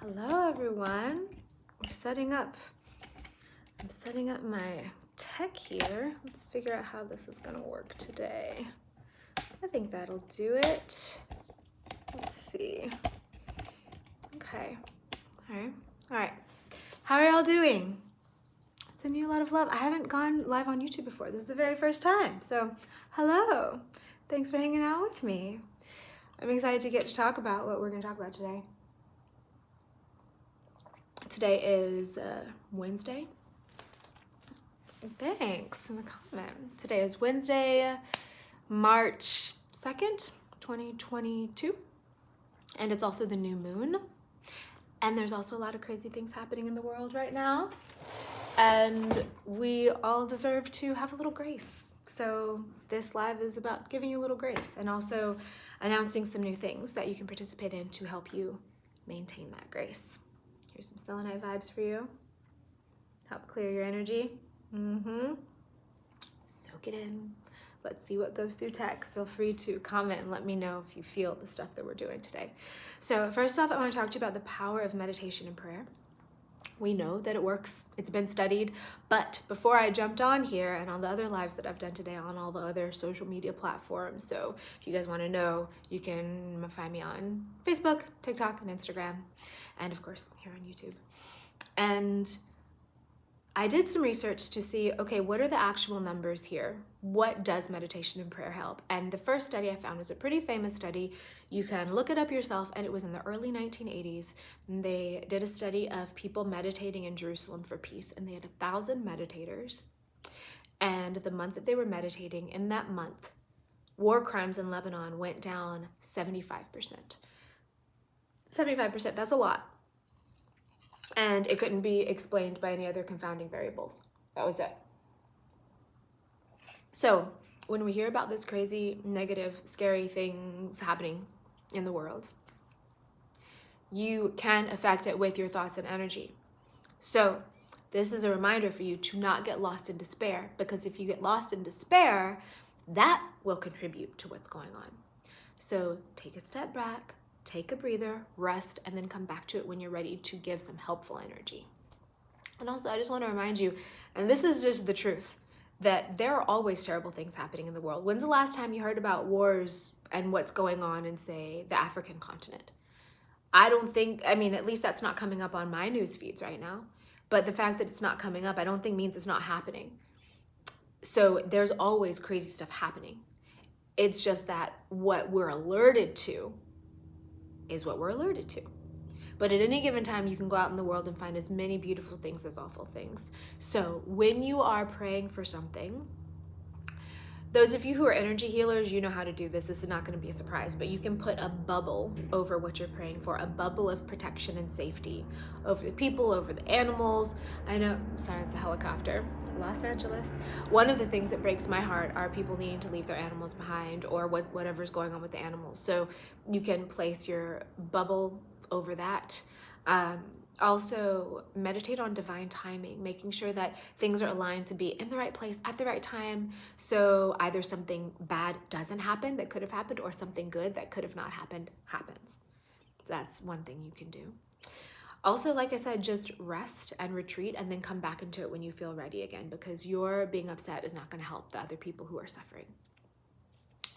Hello everyone. I'm setting up my tech here. Let's figure out how this is gonna work today. I think that'll do it. Let's see. Okay. All right. How are y'all doing? Sending you a lot of love. I haven't gone live on YouTube before. This is the very first time. So hello. Thanks for hanging out with me. I'm excited to get to talk about what we're gonna talk about today. Today is Wednesday. Thanks in the comment. Today is Wednesday, March 2nd, 2022. And it's also the new moon. And there's also a lot of crazy things happening in the world right now. And we all deserve to have a little grace. So this live is about giving you a little grace and also announcing some new things that you can participate in to help you maintain that grace. Here's some selenite vibes for you. Help clear your energy. Soak it in. Let's see what goes through tech. Feel free to comment and let me know if you feel the stuff that we're doing today. So first off, I want to talk to you about the power of meditation and prayer. We know that it works. It's been studied. But before I jumped on here and on the other lives that I've done today on all the other social media platforms, so if you guys want to know, you can find me on Facebook, TikTok, and Instagram, and of course here on YouTube. And I did some research to see, okay, what are the actual numbers here? What does meditation and prayer help? And the first study I found was a pretty famous study. You can look it up yourself, and it was in the early 1980s. They did a study of people meditating in Jerusalem for peace, and they had 1,000 meditators. And the month that they were meditating, in that month, war crimes in Lebanon went down 75%. 75%, that's a lot. And it couldn't be explained by any other confounding variables. That was it. So when we hear about this crazy, negative, scary things happening in the world, you can affect it with your thoughts and energy. So this is a reminder for you to not get lost in despair, because if you get lost in despair, that will contribute to what's going on. So take a step back, take a breather, rest, and then come back to it when you're ready to give some helpful energy. And also, I just want to remind you, and this is just the truth, that there are always terrible things happening in the world. When's the last time you heard about wars and what's going on in, say, the African continent? At least that's not coming up on my news feeds right now. But the fact that it's not coming up, I don't think means it's not happening. So there's always crazy stuff happening. It's just that what we're alerted to is what we're alerted to. But at any given time, you can go out in the world and find as many beautiful things as awful things. So when you are praying for something, those of you who are energy healers, you know how to do this. This is not going to be a surprise, but you can put a bubble over what you're praying for, a bubble of protection and safety over the people, over the animals. It's a helicopter. Los Angeles. One of the things that breaks my heart are people needing to leave their animals behind, or whatever's going on with the animals. So you can place your bubble over that. Also, meditate on divine timing, making sure that things are aligned to be in the right place at the right time. So either something bad doesn't happen that could have happened, or something good that could have not happened happens. That's one thing you can do. Also, like I said, just rest and retreat, and then come back into it when you feel ready again, because your being upset is not going to help the other people who are suffering.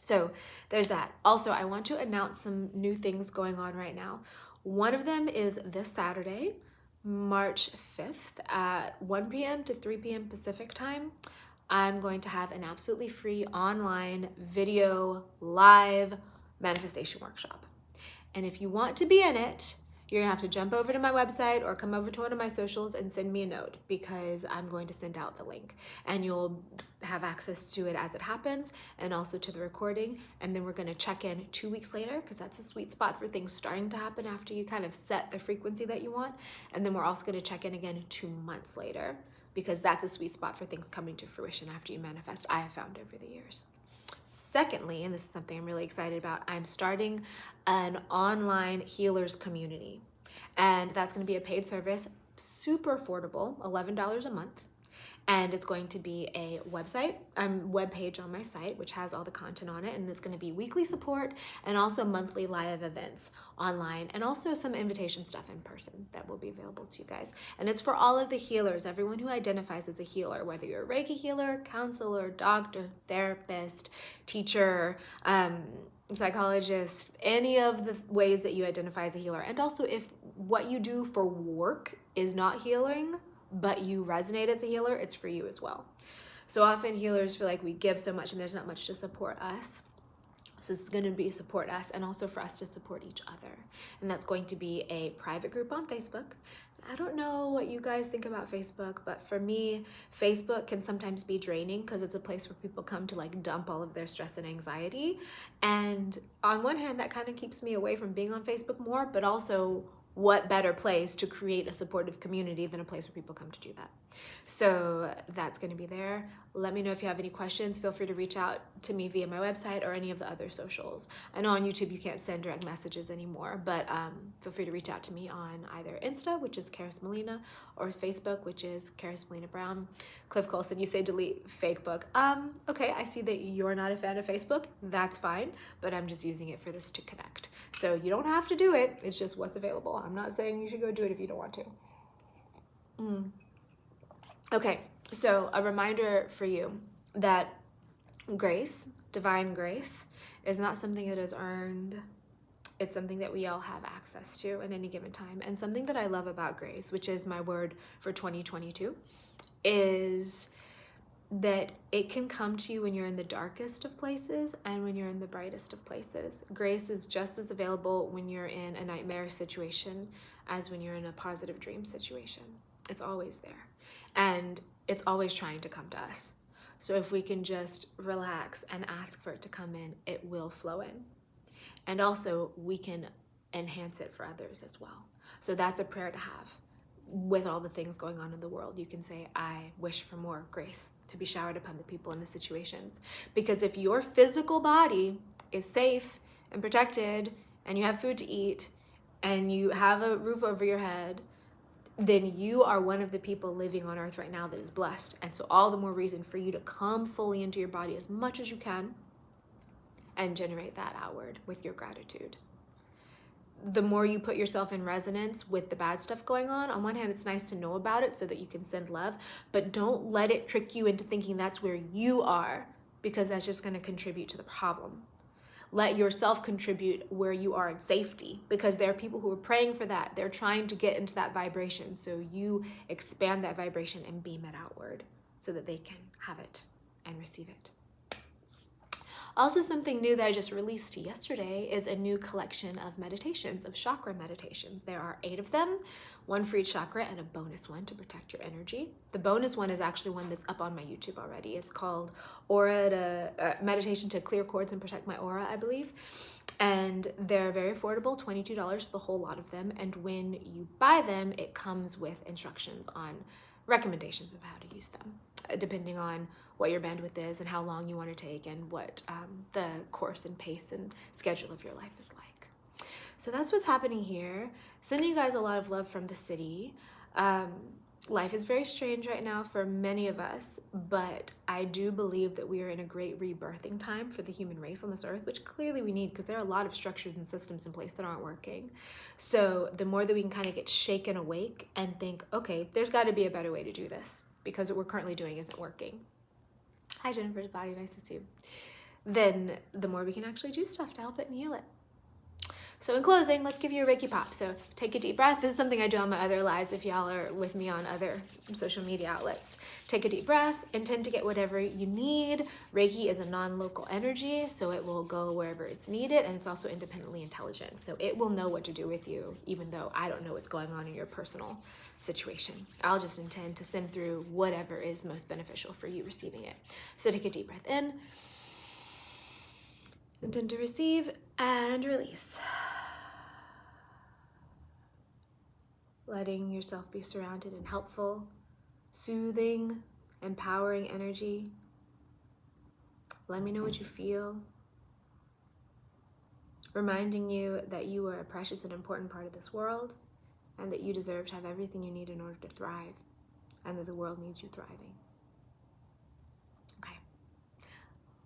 So there's that. Also, I want to announce some new things going on right now. One of them is this Saturday, March 5th at 1 p.m. to 3 p.m. Pacific time. I'm going to have an absolutely free online video live manifestation workshop. And if you want to be in it, you're gonna have to jump over to my website or come over to one of my socials and send me a note, because I'm going to send out the link, and you'll have access to it as it happens, and also to the recording. And then we're gonna check in 2 weeks later, because that's a sweet spot for things starting to happen after you kind of set the frequency that you want. And then we're also gonna check in again 2 months later, because that's a sweet spot for things coming to fruition after you manifest, I have found over the years. Secondly, and this is something I'm really excited about, I'm starting an online healers community. And that's going to be a paid service, super affordable, $11 a month. And it's going to be a web page on my site, which has all the content on it. And it's going to be weekly support and also monthly live events online, and also some invitation stuff in person that will be available to you guys. And it's for all of the healers, everyone who identifies as a healer, whether you're a Reiki healer, counselor, doctor, therapist, teacher, psychologist, any of the ways that you identify as a healer. And also if what you do for work is not healing, but you resonate as a healer, it's for you as well. So often healers feel like we give so much and there's not much to support us. So this is going to be support us, and also for us to support each other. And that's going to be a private group on Facebook. I don't know what you guys think about Facebook, but for me, Facebook can sometimes be draining because it's a place where people come to like dump all of their stress and anxiety. And on one hand, that kind of keeps me away from being on Facebook more, but also what better place to create a supportive community than a place where people come to do that. So that's going to be there. Let me know if you have any questions. Feel free to reach out to me via my website or any of the other socials. I know on YouTube you can't send direct messages anymore, but feel free to reach out to me on either Insta, which is Karis Molina, or Facebook, which is Karis Molina Brown. Cliff Colson, you say delete fake book. Okay, I see that you're not a fan of Facebook. That's fine, but I'm just using it for this to connect. So you don't have to do it. It's just what's available. I'm not saying you should go do it if you don't want to. Okay, so a reminder for you that grace, divine grace, is not something that is earned. It's something that we all have access to at any given time. And something that I love about grace, which is my word for 2022, is that it can come to you when you're in the darkest of places and when you're in the brightest of places. Grace is just as available when you're in a nightmare situation as when you're in a positive dream situation. It's always there. And it's always trying to come to us. So if we can just relax and ask for it to come in, it will flow in. And also we can enhance it for others as well. So that's a prayer to have. With all the things going on in the world, you can say, I wish for more grace to be showered upon the people in the situations. Because if your physical body is safe and protected, and you have food to eat, and you have a roof over your head, then you are one of the people living on earth right now that is blessed. And so all the more reason for you to come fully into your body as much as you can and generate that outward with your gratitude. The more you put yourself in resonance with the bad stuff going on one hand, it's nice to know about it so that you can send love, but don't let it trick you into thinking that's where you are, because that's just going to contribute to the problem. Let yourself contribute where you are in safety, because there are people who are praying for that. They're trying to get into that vibration. So you expand that vibration and beam it outward so that they can have it and receive it. Also, something new that I just released yesterday is a new collection of meditations, of chakra meditations. There are 8 of them, 1 for each chakra and a bonus one to protect your energy. The bonus one is actually one that's up on my YouTube already. It's called Meditation to Clear Cords and Protect My Aura, I believe. And they're very affordable, $22 for the whole lot of them. And when you buy them, it comes with instructions on recommendations of how to use them, depending on what your bandwidth is and how long you want to take and what the course and pace and schedule of your life is like. So that's what's happening here. Sending you guys a lot of love from the city. Life is very strange right now for many of us, but I do believe that we are in a great rebirthing time for the human race on this earth, which clearly we need, because there are a lot of structures and systems in place that aren't working. So the more that we can kind of get shaken awake and think, okay, there's got to be a better way to do this, because what we're currently doing isn't working. Hi, Jennifer's Body, nice to see you. Then the more we can actually do stuff to help it and heal it. So in closing, let's give you a Reiki pop. So take a deep breath. This is something I do on my other lives if y'all are with me on other social media outlets. Take a deep breath, intend to get whatever you need. Reiki is a non-local energy, so it will go wherever it's needed, and it's also independently intelligent. So it will know what to do with you, even though I don't know what's going on in your personal situation. I'll just intend to send through whatever is most beneficial for you receiving it. So take a deep breath in, intend to receive, and release. Letting yourself be surrounded in helpful, soothing, empowering energy. Let me know what you feel. Reminding you that you are a precious and important part of this world, and that you deserve to have everything you need in order to thrive, and that the world needs you thriving.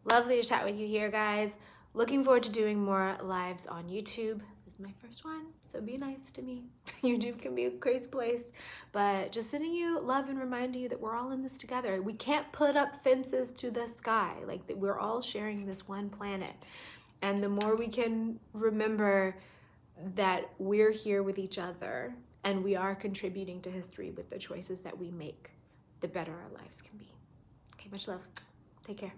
Lovely to chat with you here, guys. Looking forward to doing more lives on YouTube. This is my first one, so be nice to me. YouTube can be a crazy place, but just sending you love and reminding you that we're all in this together. We can't put up fences to the sky, like that we're all sharing this one planet. And the more we can remember that we're here with each other and we are contributing to history with the choices that we make, the better our lives can be. Okay, much love. Take care.